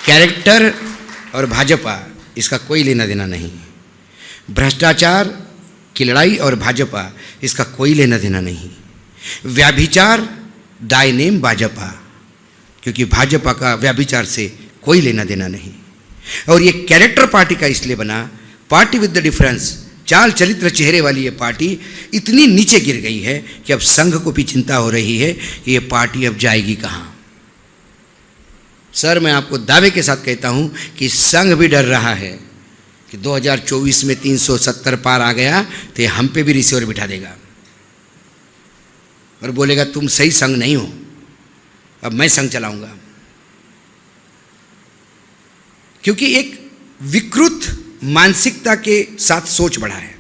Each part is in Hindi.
कैरेक्टर और भाजपा इसका कोई लेना देना नहीं। भ्रष्टाचार की लड़ाई और भाजपा इसका कोई लेना देना नहीं। व्याभिचार दाई नेम भाजपा, क्योंकि भाजपा का व्याभिचार से कोई लेना देना नहीं। और ये कैरेक्टर पार्टी का इसलिए बना, पार्टी विद द डिफरेंस, चाल चरित्र चेहरे वाली ये पार्टी इतनी नीचे गिर गई है कि अब संघ को भी चिंता हो रही है कि ये पार्टी अब जाएगी कहाँ। सर, मैं आपको दावे के साथ कहता हूं कि संघ भी डर रहा है कि 2024 में 370 पार आ गया तो ये हम पे भी रिसीवर बिठा देगा और बोलेगा तुम सही संघ नहीं हो, अब मैं संघ चलाऊंगा। क्योंकि एक विकृत मानसिकता के साथ सोच बढ़ा है।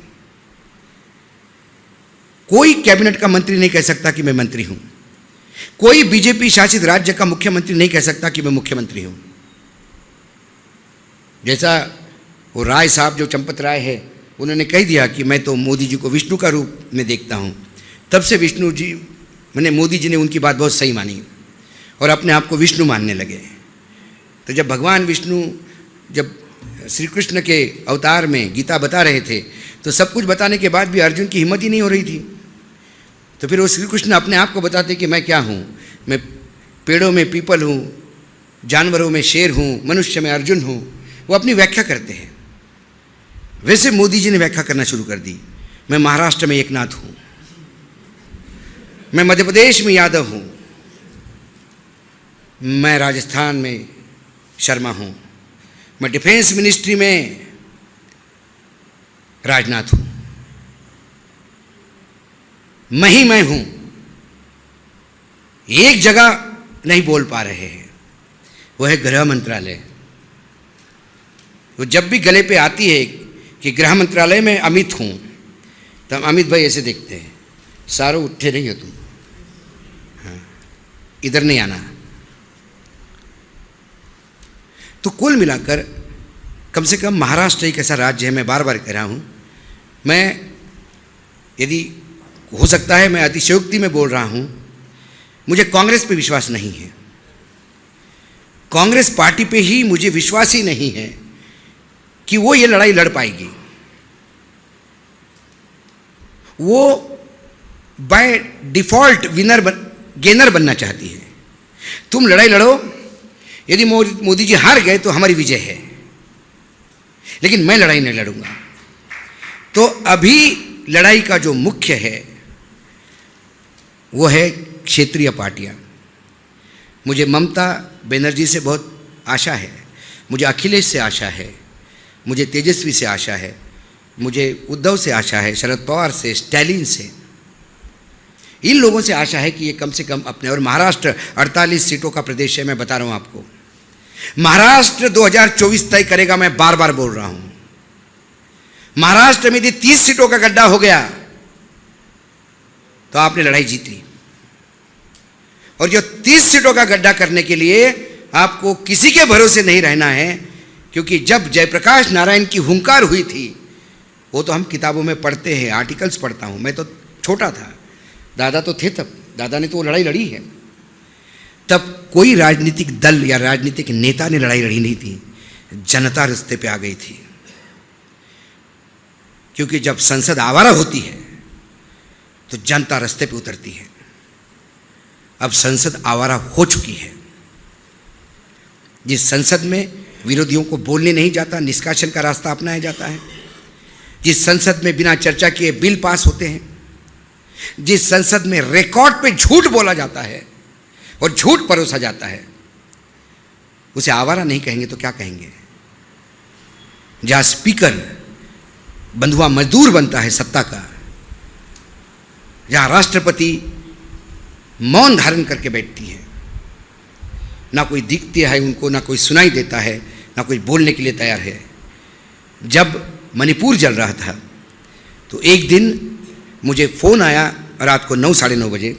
कोई कैबिनेट का मंत्री नहीं कह सकता कि मैं मंत्री हूं, कोई बीजेपी शासित राज्य का मुख्यमंत्री नहीं कह सकता कि मैं मुख्यमंत्री हूं। जैसा वो राय साहब जो चंपत राय है, उन्होंने कह दिया कि मैं तो मोदी जी को विष्णु का रूप में देखता हूं। तब से विष्णु जी, मैंने मोदी जी ने उनकी बात बहुत सही मानी और अपने आप को विष्णु मानने लगे। तो जब भगवान विष्णु जब श्री कृष्ण के अवतार में गीता बता रहे थे तो सब कुछ बताने के बाद भी अर्जुन की हिम्मत ही नहीं हो रही थी। तो फिर वो श्री कृष्ण अपने आप को बताते कि मैं क्या हूँ, मैं पेड़ों में पीपल हूँ, जानवरों में शेर हूँ, मनुष्य में अर्जुन हूँ। वो अपनी व्याख्या करते हैं। वैसे मोदी जी ने व्याख्या करना शुरू कर दी, मैं महाराष्ट्र में एकनाथ हूँ, मैं मध्य प्रदेश में यादव हूँ, मैं राजस्थान में शर्मा हूँ, मैं डिफेंस मिनिस्ट्री में राजनाथ हूं, मैं हूं। एक जगह नहीं बोल पा रहे हैं, वो है गृह मंत्रालय। वो जब भी गले पे आती है कि गृह मंत्रालय में अमित हूं, तब अमित भाई ऐसे देखते हैं, सारों उठे नहीं हो तुम, हाँ, इधर नहीं आना। तो कुल मिलाकर कम से कम महाराष्ट्र एक ऐसा राज्य है, मैं बार बार कह रहा हूँ, मैं यदि हो सकता है मैं अतिशयोक्ति में बोल रहा हूँ, मुझे कांग्रेस पे विश्वास नहीं है। कांग्रेस पार्टी पे ही मुझे विश्वास ही नहीं है कि वो ये लड़ाई लड़ पाएगी। वो बाय डिफॉल्ट गेनर बनना चाहती है। तुम लड़ाई लड़ो, यदि मोदी जी हार गए तो हमारी विजय है, लेकिन मैं लड़ाई नहीं लड़ूंगा। तो अभी लड़ाई का जो मुख्य है वो है क्षेत्रीय पार्टियां। मुझे ममता बनर्जी से बहुत आशा है, मुझे अखिलेश से आशा है, मुझे तेजस्वी से आशा है, मुझे उद्धव से आशा है, शरद पवार से, स्टैलिन से, इन लोगों से आशा है कि ये कम से कम अपने, और महाराष्ट्र 48 सीटों का प्रदेश है, मैं बता रहा हूं आपको, महाराष्ट्र 2024 तय करेगा। मैं बार बार बोल रहा हूं, महाराष्ट्र में यदि 30 सीटों का गड्ढा हो गया तो आपने लड़ाई जीत ली। और जो 30 सीटों का गड्ढा करने के लिए आपको किसी के भरोसे नहीं रहना है, क्योंकि जब जयप्रकाश नारायण की हुंकार हुई थी, वो तो हम किताबों में पढ़ते हैं, आर्टिकल्स पढ़ता हूं, मैं तो छोटा था, दादा तो थे तब, दादा ने तो वो लड़ाई लड़ी है। तब कोई राजनीतिक दल या राजनीतिक नेता ने लड़ाई लड़ी नहीं थी, जनता रास्ते पे आ गई थी। क्योंकि जब संसद आवारा होती है तो जनता रास्ते पे उतरती है। अब संसद आवारा हो चुकी है। जिस संसद में विरोधियों को बोलने नहीं जाता, निष्कासन का रास्ता अपनाया जाता है, जिस संसद में बिना चर्चा किए बिल पास होते हैं, जिस संसद में रिकॉर्ड पे झूठ बोला जाता है और झूठ परोसा जाता है, उसे आवारा नहीं कहेंगे तो क्या कहेंगे? जहां स्पीकर बंधुआ मजदूर बनता है सत्ता का, जहां राष्ट्रपति मौन धारण करके बैठती है, ना कोई दिखती है उनको, ना कोई सुनाई देता है, ना कोई बोलने के लिए तैयार है। जब मणिपुर जल रहा था तो एक दिन मुझे फ़ोन आया रात को 9 साढ़े 9 बजे,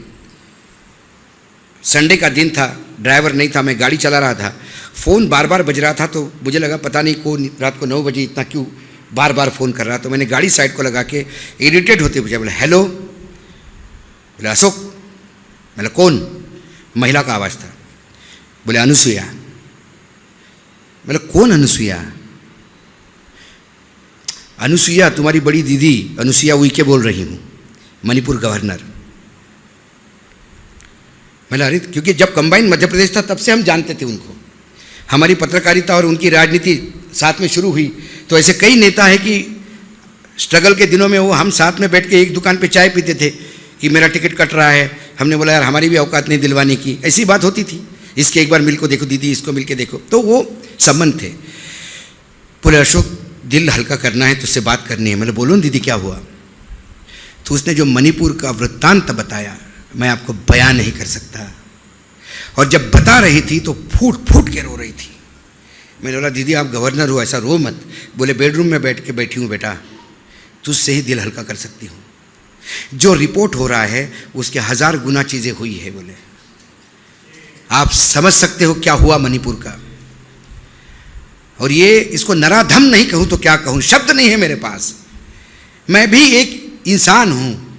संडे का दिन था, ड्राइवर नहीं था, मैं गाड़ी चला रहा था, फ़ोन बार बार बज रहा था, तो मुझे लगा पता नहीं कौन रात को 9 बजे इतना क्यों बार बार फ़ोन कर रहा। तो मैंने गाड़ी साइड को लगा के इरिटेट होते पूछा, बोले हेलो, बोले अशोक, बोले कौन? महिला का आवाज़ था। बोले अनुसुईया। बोले कौन अनुसुईया? अनुसुईया तुम्हारी बड़ी दीदी अनुसुईया उइके बोल रही हूँ, मणिपुर गवर्नर। मैंने अरे क्योंकि जब कंबाइन मध्य प्रदेश था तब से हम जानते थे उनको, हमारी पत्रकारिता और उनकी राजनीति साथ में शुरू हुई। तो ऐसे कई नेता हैं कि स्ट्रगल के दिनों में वो हम साथ में बैठ के एक दुकान पे चाय पीते थे कि मेरा टिकट कट रहा है, हमने बोला यार हमारी भी औकात नहीं दिलवाने की, ऐसी बात होती थी। इसके एक बार मिल को देखो दीदी, इसको मिल के देखो, तो वो संबंध थे। बोले अशोक दिल हल्का करना है, तुझसे बात करनी है। मैंने बोलो दीदी क्या हुआ? तो उसने जो मणिपुर का वृत्तांत बताया मैं आपको बयान नहीं कर सकता, और जब बता रही थी तो फूट फूट के रो रही थी। मैंने बोला दीदी आप गवर्नर हो, ऐसा रो मत। बोले बेडरूम में बैठ के बैठी हूँ बेटा, तुझसे ही दिल हल्का कर सकती हूँ। जो रिपोर्ट हो रहा है उसके 1000 गुना चीज़ें हुई है। बोले आप समझ सकते हो क्या हुआ मणिपुर का। और ये इसको नराधम नहीं कहूँ तो क्या कहूँ, शब्द नहीं है मेरे पास। मैं भी एक इंसान हूँ,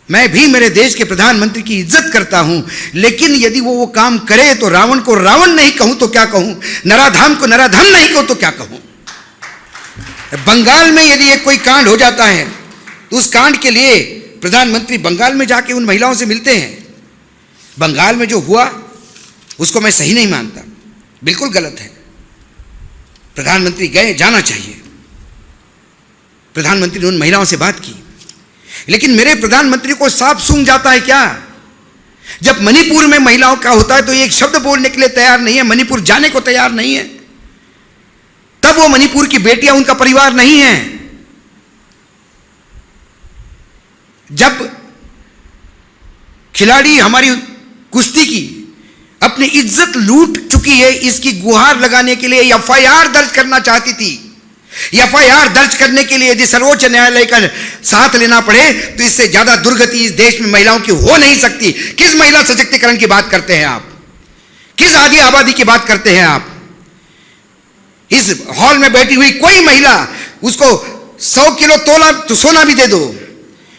मैं भी मेरे देश के प्रधानमंत्री की इज्जत करता हूं, लेकिन यदि वो काम करे तो रावण को रावण नहीं कहूं तो क्या कहूं, नराधम को नराधम नहीं कहूं तो क्या कहूं। बंगाल में यदि एक कोई कांड हो जाता है तो उस कांड के लिए प्रधानमंत्री बंगाल में जाके उन महिलाओं से मिलते हैं। बंगाल में जो हुआ उसको मैं सही नहीं मानता, बिल्कुल गलत है। प्रधानमंत्री गए, जाना चाहिए। प्रधानमंत्री ने उन महिलाओं से बात की, लेकिन मेरे प्रधानमंत्री को सांप सूंघ जाता है क्या? जब मणिपुर में महिलाओं का होता है तो एक शब्द बोलने के लिए तैयार नहीं है, मणिपुर जाने को तैयार नहीं है। तब वो मणिपुर की बेटियां उनका परिवार नहीं है। जब खिलाड़ी हमारी कुश्ती की अपनी इज्जत लूट चुकी है, इसकी गुहार लगाने के लिए एफआईआर दर्ज करना चाहती थी। एफआईआर दर्ज करने के लिए यदि सर्वोच्च न्यायालय का साथ लेना पड़े तो इससे ज्यादा दुर्गति इस देश में महिलाओं की हो नहीं सकती। किस महिला सशक्तिकरण की बात करते हैं आप? किस आदि आबादी की बात करते हैं आप? इस हॉल में बैठी हुई कोई महिला, उसको 100 किलो तोला तो सोना भी दे दो,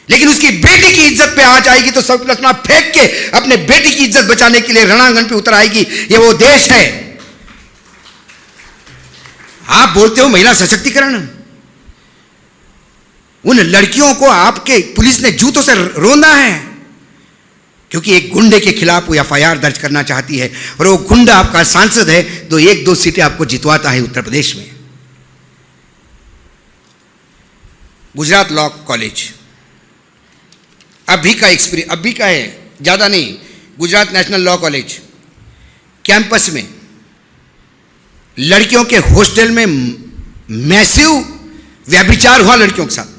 लेकिन उसकी बेटी की इज्जत पे आ जाएगी तो 100 किलो सोना फेंक के अपने बेटी की इज्जत बचाने के लिए रणांगन पे उतर आएगी। ये वो देश है। आप बोलते हो महिला सशक्तिकरण, उन लड़कियों को आपके पुलिस ने जूतों से रोंदा है क्योंकि एक गुंडे के खिलाफ वो एफआईआर दर्ज करना चाहती है, और वो गुंडा आपका सांसद है तो 1-2 सीटें आपको जितवाता है उत्तर प्रदेश में। गुजरात लॉ कॉलेज अभी का एक्सपीरियंस, अभी का है, ज्यादा नहीं। Gujarat national law college campus में लड़कियों के हॉस्टल में मैसिव व्यभिचार हुआ लड़कियों के साथ,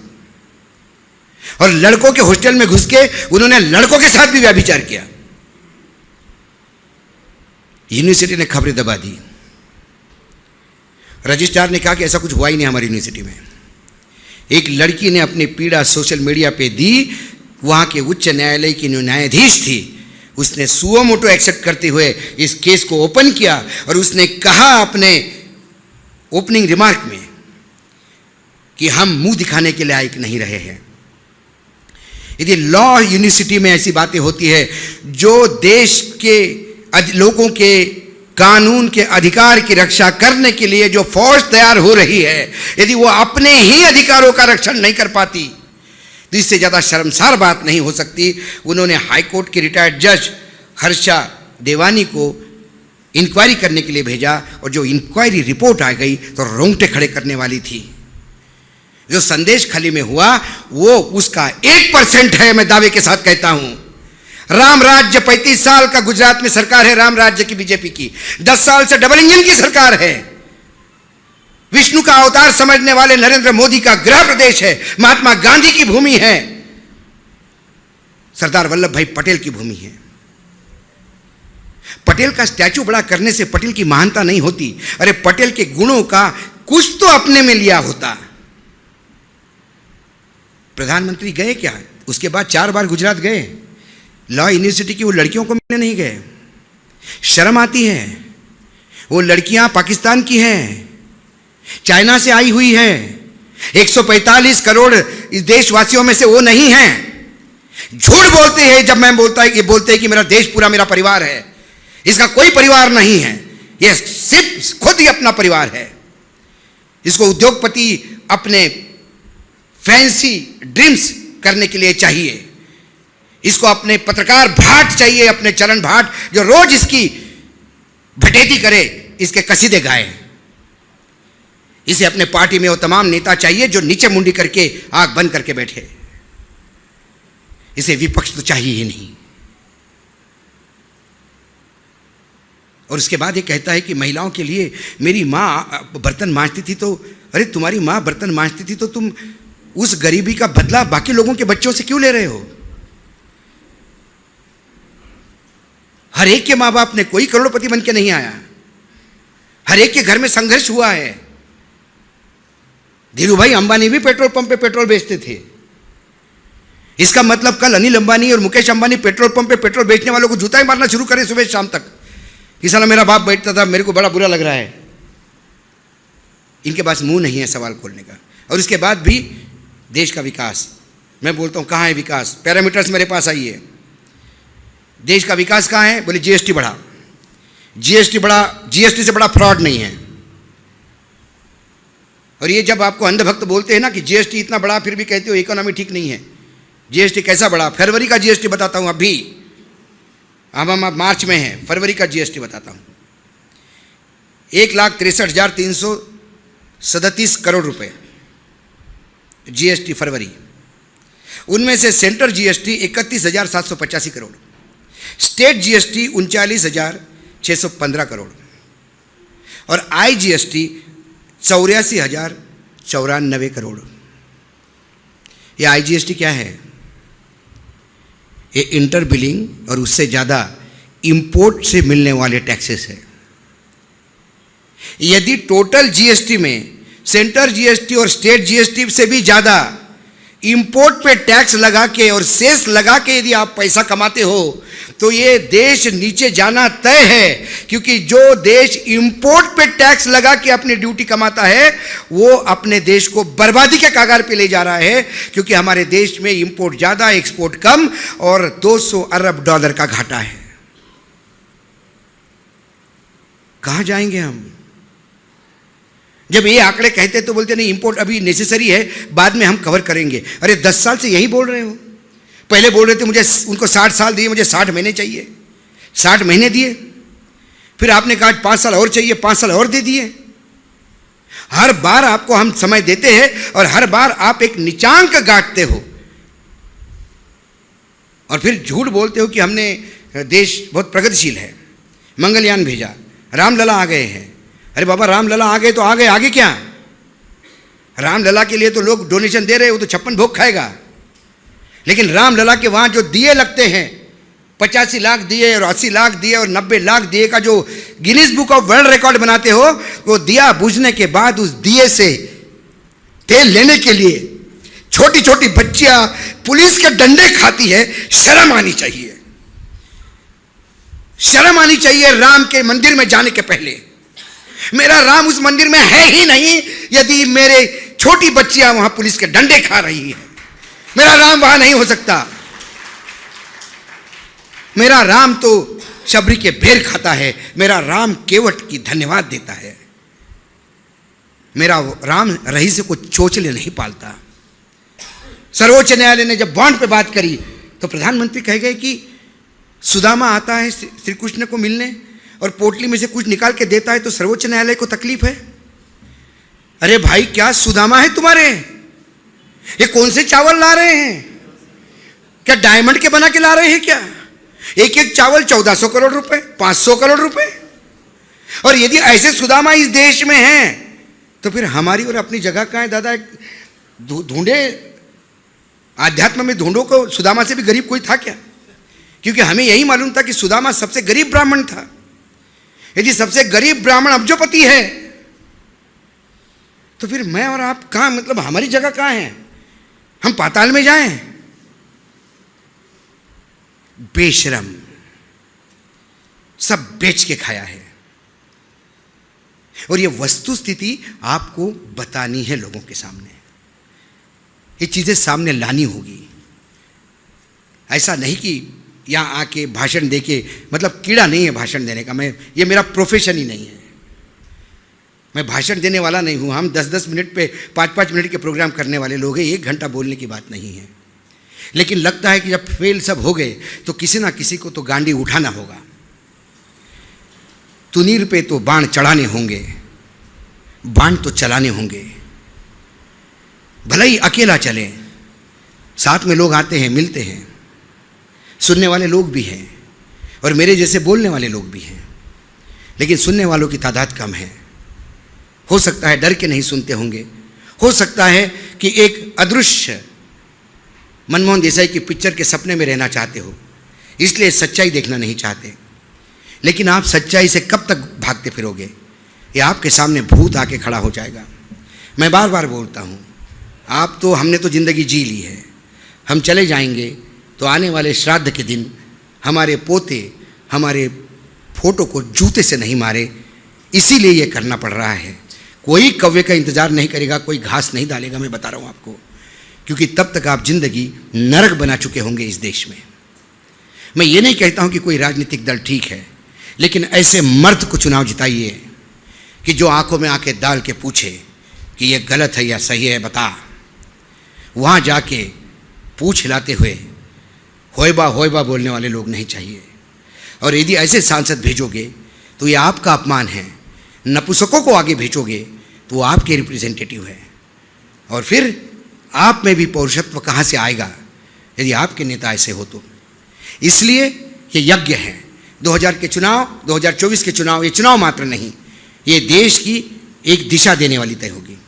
और लड़कों के हॉस्टल में घुस के उन्होंने लड़कों के साथ भी व्यभिचार किया। यूनिवर्सिटी ने खबरें दबा दी। रजिस्ट्रार ने कहा कि ऐसा कुछ हुआ ही नहीं हमारी यूनिवर्सिटी में। एक लड़की ने अपनी पीड़ा सोशल मीडिया पे दी। वहां के उच्च न्यायालय की न्यायाधीश थी, उसने सुओ मोटो एक्सेप्ट करते हुए इस केस को ओपन किया, और उसने कहा अपने ओपनिंग रिमार्क में कि हम मुंह दिखाने के लायक नहीं रहे हैं। यदि लॉ यूनिवर्सिटी में ऐसी बातें होती है, जो देश के लोगों के कानून के अधिकार की रक्षा करने के लिए जो फौज तैयार हो रही है, यदि वो अपने ही अधिकारों का रक्षण नहीं कर पाती तो इससे ज़्यादा शर्मसार बात नहीं हो सकती। उन्होंने हाईकोर्ट के रिटायर्ड जज हर्षा देवानी को इंक्वायरी करने के लिए भेजा, और जो इंक्वायरी रिपोर्ट आ गई तो रोंगटे खड़े करने वाली थी। जो संदेश खली में हुआ वो उसका 1% है, मैं दावे के साथ कहता हूं। राम राज्य 35 साल का गुजरात में सरकार है, राम राज्य की बीजेपी की 10 साल से डबल इंजन की सरकार है। विष्णु का अवतार समझने वाले नरेंद्र मोदी का गृह प्रदेश है, महात्मा गांधी की भूमि है, सरदार वल्लभ भाई पटेल की भूमि है। पटेल का स्टैचू बड़ा करने से पटेल की महानता नहीं होती। अरे पटेल के गुणों का कुछ तो अपने में लिया होता। प्रधानमंत्री गए क्या? उसके बाद 4 बार गुजरात गए, लॉ यूनिवर्सिटी की वो लड़कियों को मिलने नहीं गए। शर्म आती है। वो लड़कियां पाकिस्तान की हैं, चाइना से आई हुई है। 145 करोड़ इस देशवासियों में से वो नहीं हैं। झूठ बोलते हैं जब मैं बोलते हैं कि मेरा देश पूरा मेरा परिवार है। इसका कोई परिवार नहीं है। यह सिर्फ खुद ही अपना परिवार है। इसको उद्योगपति अपने फैंसी ड्रीम्स करने के लिए चाहिए। इसको अपने पत्रकार भाट चाहिए, अपने चरण भाट, जो रोज इसकी भटेती करे, इसके कसीदे गाए। इसे अपने पार्टी में वो तमाम नेता चाहिए जो नीचे मुंडी करके आंख बंद करके बैठे। इसे विपक्ष तो चाहिए ही नहीं। और उसके बाद ये कहता है कि महिलाओं के लिए, मेरी माँ बर्तन मांजती थी तो, अरे तुम्हारी माँ बर्तन मांजती थी तो तुम उस गरीबी का बदला बाकी लोगों के बच्चों से क्यों ले रहे हो? हर एक के माँ बाप ने, कोई करोड़पति बन के नहीं आया, हर एक के घर में संघर्ष हुआ है। धीरू भाई अंबानी भी पेट्रोल पंप पे पेट्रोल बेचते थे। इसका मतलब कल अनिल अंबानी और मुकेश अंबानी पेट्रोल पंप पे पेट्रोल बेचने वालों को जूता ही मारना शुरू करें सुबह शाम तक। कि साला मेरा बाप बैठता था, मेरे को बड़ा बुरा लग रहा है। इनके पास मुंह नहीं है सवाल खोलने का। और इसके बाद भी देश का विकास, मैं बोलता हूं कहां है विकास? पैरामीटर्स मेरे पास आइए। देश का विकास कहां है? बोले जीएसटी बढ़ा। जीएसटी बढ़ा, जीएसटी से बड़ा फ्रॉड नहीं है। और ये जब आपको अंधभक्त बोलते हैं ना कि जीएसटी इतना बड़ा, फिर भी कहते हो इकोनॉमी ठीक नहीं है। जीएसटी कैसा बढ़ा? फरवरी का जीएसटी बताता हूं। अभी अब हम मार्च में हैं, फरवरी का जीएसटी बताता हूं। 1,63,337 करोड़ रुपए जीएसटी फरवरी। उनमें से central GST 31,785 crore, state GST 39,615 crore और आईजीएसटी 84,094 करोड़। ये आईजीएसटी क्या है? ये इंटर बिलिंग और उससे ज़्यादा इंपोर्ट से मिलने वाले टैक्सेस है। यदि टोटल जीएसटी में सेंट्रल जीएसटी और स्टेट जीएसटी से भी ज़्यादा इंपोर्ट पे टैक्स लगा के और सेस लगा के यदि आप पैसा कमाते हो तो ये देश नीचे जाना तय है। क्योंकि जो देश इंपोर्ट पे टैक्स लगा के अपनी ड्यूटी कमाता है वो अपने देश को बर्बादी के कगार पे ले जा रहा है। क्योंकि हमारे देश में इंपोर्ट ज़्यादा, एक्सपोर्ट कम और 200 अरब डॉलर का घाटा है। कहां जाएंगे हम? जब ये आंकड़े कहते तो बोलते नहीं इंपोर्ट अभी नेसेसरी है, बाद में हम कवर करेंगे। अरे 10 साल से यही बोल रहे हो। पहले बोल रहे थे मुझे, उनको 60 साल दिए, मुझे 60 महीने चाहिए, 60 महीने दिए। फिर आपने कहा 5 साल और चाहिए, 5 साल और दे दिए। हर बार आपको हम समय देते हैं और हर बार आप एक नीचांक गांठते हो और फिर झूठ बोलते हो कि हमने, देश बहुत प्रगतिशील है, मंगलयान भेजा, रामलला आ गए हैं। अरे बाबा रामलला आ गए तो आ गए, आगे क्या? रामलला के लिए तो लोग डोनेशन दे रहे हैं, वो तो 56 भोग खाएगा। लेकिन रामलला के वहाँ जो दिए लगते हैं, 85 लाख दिए और 80 लाख दिए और 90 लाख दिए का जो Guinness book of world record बनाते हो, वो दिया बुझने के बाद उस दिए से तेल लेने के लिए छोटी छोटी बच्चियां पुलिस के डंडे खाती है। शर्म आनी चाहिए, शर्म आनी चाहिए। राम के मंदिर में जाने के पहले, मेरा राम उस मंदिर में है ही नहीं यदि मेरे छोटी बच्चियां वहां पुलिस के डंडे खा रही है। मेरा राम वहां नहीं हो सकता। मेरा राम तो शबरी के बेर खाता है। मेरा राम केवट की धन्यवाद देता है। मेरा राम रईस को चोचले नहीं पालता। सर्वोच्च न्यायालय ने जब बॉन्ड पे बात करी तो प्रधानमंत्री कह गए कि सुदामा आता है श्री कृष्ण को मिलने और पोटली में से कुछ निकाल के देता है तो सर्वोच्च न्यायालय को तकलीफ है। अरे भाई क्या सुदामा है तुम्हारे? ये कौन से चावल ला रहे हैं? क्या डायमंड के बना के ला रहे हैं क्या? एक एक चावल 1400 करोड़ रुपए, 500 करोड़ रुपए। और यदि ऐसे सुदामा इस देश में हैं तो फिर हमारी और अपनी जगह कहाँ है दादा? ढूंढे आध्यात्म में, ढूंढो को सुदामा से भी गरीब कोई था क्या? क्योंकि हमें यही मालूम था कि सुदामा सबसे गरीब ब्राह्मण था। यदि सबसे गरीब ब्राह्मण अब्जोपति है तो फिर मैं और आप कहाँ, मतलब हमारी जगह कहाँ है? हम पाताल में जाएं? बेशरम, सब बेच के खाया है। और ये वस्तु स्थिति आपको बतानी है लोगों के सामने। ये चीजें सामने लानी होगी। ऐसा नहीं कि यहाँ आके भाषण दे के, मतलब कीड़ा नहीं है भाषण देने का, ये मेरा प्रोफेशन ही नहीं है। मैं भाषण देने वाला नहीं हूँ। हम 10-10 मिनट पे 5-5 मिनट के प्रोग्राम करने वाले लोग हैं, 1 घंटा बोलने की बात नहीं है। लेकिन लगता है कि जब फेल सब हो गए तो किसी ना किसी को तो गांडी उठाना होगा। तुनीर पे तो बाण चढ़ाने होंगे, बाण तो चलाने होंगे। भले ही अकेला चले, साथ में लोग आते हैं, मिलते हैं, सुनने वाले लोग भी हैं और मेरे जैसे बोलने वाले लोग भी हैं, लेकिन सुनने वालों की तादाद कम है। हो सकता है डर के नहीं सुनते होंगे, हो सकता है कि एक अदृश्य मनमोहन देसाई की पिक्चर के सपने में रहना चाहते हो, इसलिए सच्चाई देखना नहीं चाहते। लेकिन आप सच्चाई से कब तक भागते फिरोगे? ये आपके सामने भूत आके खड़ा हो जाएगा। मैं बार बार बोलता हूँ, हमने तो ज़िंदगी जी ली है, हम चले जाएंगे तो आने वाले श्राद्ध के दिन हमारे पोते हमारे फोटो को जूते से नहीं मारे, इसीलिए ये करना पड़ रहा है। कोई कौवे का इंतज़ार नहीं करेगा, कोई घास नहीं डालेगा, मैं बता रहा हूँ आपको, क्योंकि तब तक आप जिंदगी नरक बना चुके होंगे इस देश में। मैं ये नहीं कहता हूँ कि कोई राजनीतिक दल ठीक है, लेकिन ऐसे मर्द को चुनाव जिताइए कि जो आंखों में आके डाल के पूछे कि ये गलत है या सही है, बता। वहाँ जाके पूछ हिलाते हुए होयबा होयबा बोलने वाले लोग नहीं चाहिए। और यदि ऐसे सांसद भेजोगे तो ये आपका अपमान है। नपुंसकों को आगे भेजोगे तो वो आपके रिप्रेजेंटेटिव है, और फिर आप में भी पौरुषत्व कहाँ से आएगा यदि आपके नेता ऐसे हो तो। इसलिए ये यज्ञ है। 2000 के चुनाव, 2024 के चुनाव, ये चुनाव मात्र नहीं, ये देश की एक दिशा देने वाली तय होगी।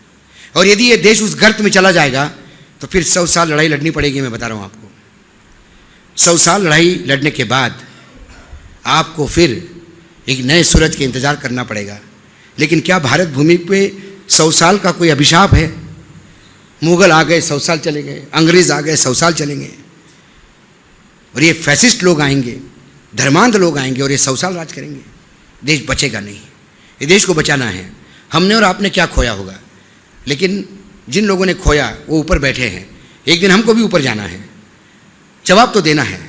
और यदि ये देश उस गर्त में चला जाएगा तो फिर 100 साल लड़ाई लड़नी पड़ेगी। मैं बता रहा हूँ आपको, 100 साल लड़ाई लड़ने के बाद आपको फिर एक नए सूरज के इंतज़ार करना पड़ेगा। लेकिन क्या भारत भूमि पे 100 साल का कोई अभिशाप है? मुगल आ गए 100 साल चले गए, अंग्रेज़ आ गए 100 साल चलेंगे, और ये फैसिस्ट लोग आएंगे, धर्मांध लोग आएंगे और ये 100 साल राज करेंगे। देश बचेगा नहीं। ये देश को बचाना है। हमने और आपने क्या खोया होगा, लेकिन जिन लोगों ने खोया वो ऊपर बैठे हैं। एक दिन हमको भी ऊपर जाना है, जवाब तो देना है।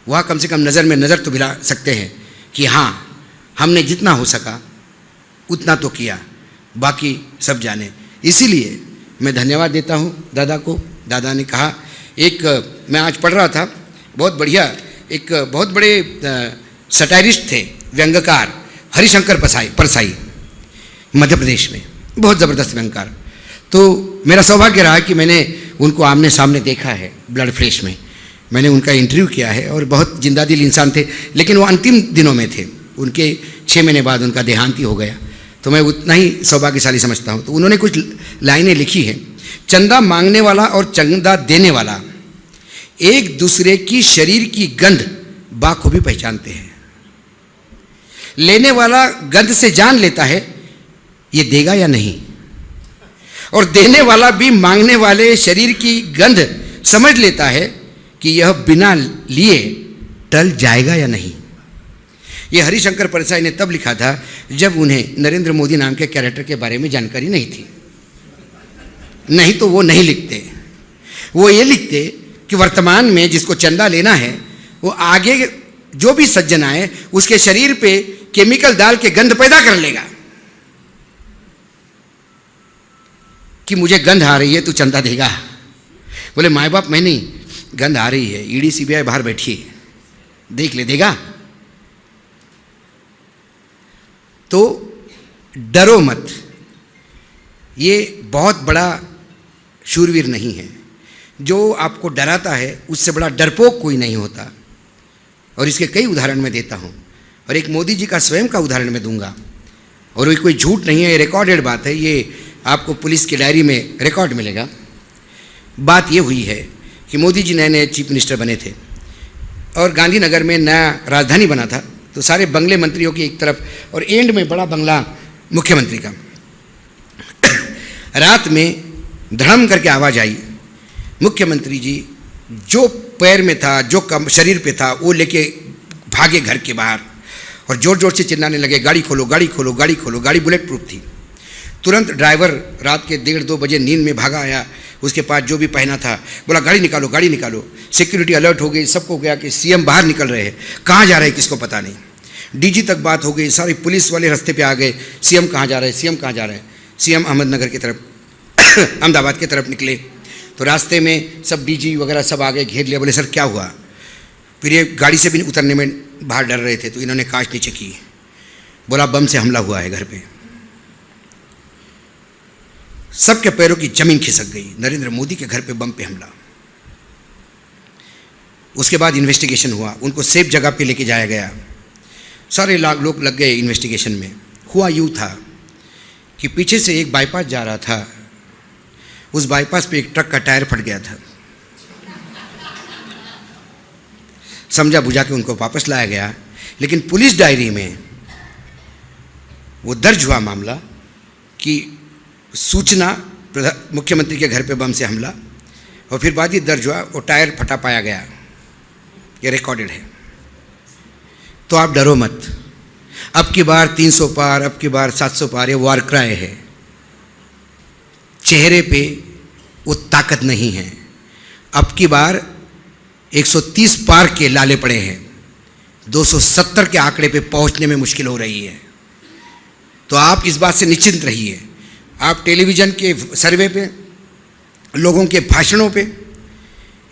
वह कम से कम नज़र में नज़र तो मिला सकते हैं कि हाँ, हमने जितना हो सका उतना तो किया, बाकी सब जाने। इसीलिए मैं धन्यवाद देता हूँ दादा को। दादा ने कहा, मैं आज पढ़ रहा था, बहुत बढ़िया, एक बहुत बड़े सटायरिस्ट थे, व्यंग्यकार, हरिशंकर परसाई, मध्य प्रदेश में बहुत ज़बरदस्त व्यंग्यकार। तो मेरा सौभाग्य रहा कि मैंने उनको आमने सामने देखा है, ब्लड फ्रेश में। मैंने उनका इंटरव्यू किया है और बहुत जिंदा दिल इंसान थे, लेकिन वो अंतिम दिनों में थे। उनके 6 महीने बाद उनका देहांत ही हो गया, तो मैं उतना ही सौभाग्यशाली समझता हूँ। तो उन्होंने कुछ लाइनें लिखी हैं। चंदा मांगने वाला और चंदा देने वाला एक दूसरे की शरीर की गंध बाखूबी पहचानते हैं। लेने वाला गंध से जान लेता है ये देगा या नहीं, और देने वाला भी मांगने वाले शरीर की गंध समझ लेता है कि यह बिना लिए टल जाएगा या नहीं। यह हरिशंकर परसाई ने तब लिखा था जब उन्हें नरेंद्र मोदी नाम के कैरेक्टर के बारे में जानकारी नहीं थी। नहीं तो वो नहीं लिखते। वो ये लिखते कि वर्तमान में जिसको चंदा लेना है वो आगे जो भी सज्जन आए उसके शरीर पे केमिकल डाल के गंध पैदा कर लेगा कि मुझे गंध आ रही है, तू चंदा देगा। बोले माए बाप मैं नहीं, गंध आ रही है, ईडी सीबीआई बाहर बैठी है, देख ले, देगा। तो डरो मत, ये बहुत बड़ा शूरवीर नहीं है। जो आपको डराता है उससे बड़ा डरपोक कोई नहीं होता। और इसके कई उदाहरण मैं देता हूँ, और एक मोदी जी का स्वयं का उदाहरण मैं दूंगा। और ये कोई झूठ नहीं है, ये रिकॉर्डेड बात है, ये आपको पुलिस की डायरी में रिकॉर्ड मिलेगा। बात ये हुई है कि मोदी जी नए नए चीफ मिनिस्टर बने थे और गांधीनगर में नया राजधानी बना था, तो सारे बंगले मंत्रियों की एक तरफ और एंड में बड़ा बंगला मुख्यमंत्री का। रात में धड़म करके आवाज़ आई, मुख्यमंत्री जी जो पैर में था, जो शरीर पे था, वो लेके भागे घर के बाहर और जोर जोर से चिल्लाने लगे, गाड़ी खोलो, गाड़ी खोलो, गाड़ी खोलो। गाड़ी बुलेट प्रूफ थी। तुरंत ड्राइवर रात के 1:30-2 बजे नींद में भागा आया, उसके पास जो भी पहना था, बोला गाड़ी निकालो गाड़ी निकालो। सिक्योरिटी अलर्ट हो गई, सबको हो गया कि सीएम बाहर निकल रहे हैं, कहाँ जा रहे हैं किसको पता नहीं। डीजी तक बात हो गई, सारी पुलिस वाले रास्ते पे आ गए, सीएम कहाँ जा रहे हैं, सीएम कहाँ जा रहे हैं। सीएम अहमदनगर की तरफ अहमदाबाद की तरफ निकले तो रास्ते में सब डीजी वगैरह सब आ गए, घेर लिया। बोले सर क्या हुआ। फिर ये गाड़ी से भी उतरने में बाहर डर रहे थे तो इन्होंने कांच नीचे की, बोला बम से हमला हुआ है घर पे। सबके पैरों की जमीन खिसक गई, नरेंद्र मोदी के घर पे बम पे हमला। उसके बाद इन्वेस्टिगेशन हुआ, उनको सेफ जगह पे लेके जाया गया, सारे लोग लग गए इन्वेस्टिगेशन में। हुआ यूँ था कि पीछे से एक बाईपास जा रहा था, उस बाईपास पे एक ट्रक का टायर फट गया था। समझा बुझा के उनको वापस लाया गया, लेकिन पुलिस डायरी में वो दर्ज हुआ मामला कि सूचना मुख्यमंत्री के घर पे बम से हमला, और फिर बाद ही दर्ज हुआ वो टायर फटा पाया गया। ये रिकॉर्डेड है। तो आप डरो मत, अब की बार 300 पार, अब की बार 700 पार, ये वार क्राई है। चेहरे पे वो ताकत नहीं है। अब की बार 130 पार के लाले पड़े हैं, 270 के आंकड़े पे पहुंचने में मुश्किल हो रही है। तो आप इस बात से निश्चिंत रहिए। आप टेलीविज़न के सर्वे पे, लोगों के भाषणों पे,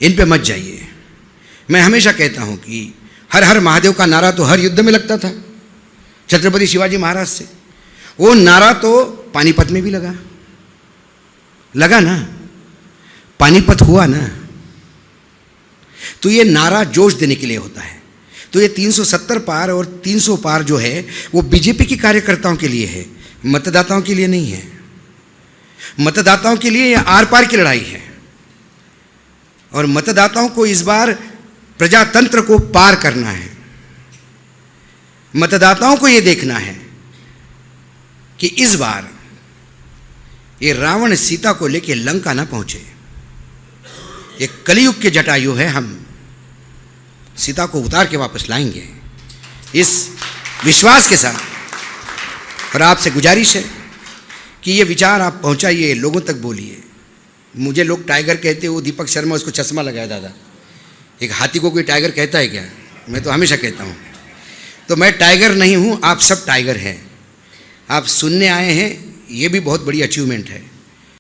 इन पे मत जाइए। मैं हमेशा कहता हूँ कि हर हर महादेव का नारा तो हर युद्ध में लगता था छत्रपति शिवाजी महाराज से। वो नारा तो पानीपत में भी लगा ना, पानीपत हुआ ना। तो ये नारा जोश देने के लिए होता है। तो ये 370 पार और 300 पार जो है वो बीजेपी के कार्यकर्ताओं के लिए है, मतदाताओं के लिए नहीं है। मतदाताओं के लिए ये आर पार की लड़ाई है, और मतदाताओं को इस बार प्रजातंत्र को पार करना है। मतदाताओं को ये देखना है कि इस बार ये रावण सीता को लेके लंका ना पहुंचे। ये कलयुग के जटायु है, हम सीता को उतार के वापस लाएंगे, इस विश्वास के साथ। और आपसे गुजारिश है कि ये विचार आप पहुंचाइए, लोगों तक बोलिए। मुझे लोग टाइगर कहते, वो दीपक शर्मा उसको चश्मा लगाया दादा। एक हाथी को कोई टाइगर कहता है क्या? मैं तो हमेशा कहता हूँ। तो मैं टाइगर नहीं हूँ, आप सब टाइगर हैं। आप सुनने आए हैं, ये भी बहुत बड़ी अचीवमेंट है।